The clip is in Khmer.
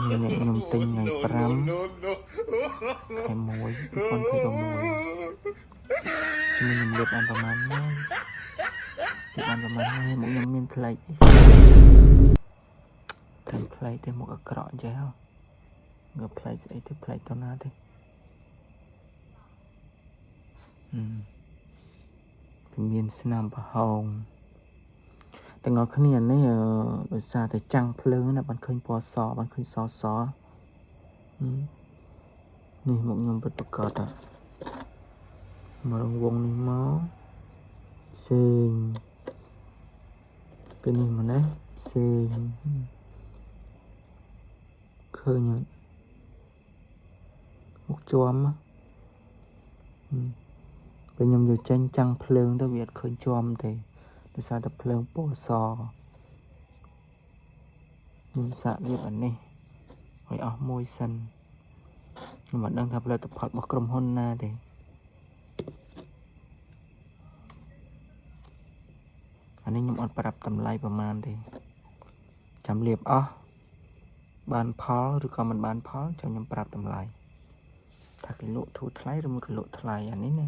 นี่เนี่ยខ្ញុំទិញថ្ងៃ5ខែ1 2026ជំនួសខ្ញុំលេបបានប្រហែលហើយលេបបានប្រហែលហើយមកខ្ញុំមានផ្លេចតែផ្លេចទេមកអាក្រក់ចេះហ៎ងើផ្លេចស្អីទៅផ្លេចទៅណាទេមានស្នាមប្រហោងទាំងអស់គ្នានេះដោយសារតែចាំងភ្លើងណាបានឃើញពណ៌សបានឃើញសនេះមកខ្ញុំពិតប្រកបមករងវងនេះមកផ្សេងពេលនេះមកណាផ្សេងឃើញអត់មកជាប់ពេលខ្ញុំយកចេញចាំងភ្លើងទៅវាអត់ឃើញជាប់ទេដោយសារតែភ្លើងពណ៌សខ្ញុំសាកវាអានេះឲ្យអស់មួយសិនខ្ញុំមិនដឹងថាផលិតផលរបស់ក្រុមហ៊ុនណាទេអានេះខ្ញុំអត់ប្រាប់តម្លៃប្រហែលទេចាំលាបអស់បានផលឬក៏មិនបានផលចាំខ្ញុំប្រាប់តម្លៃថាគេលក់ធូរថ្លៃឬមួយក៏លក់ថ្លៃអានេះណា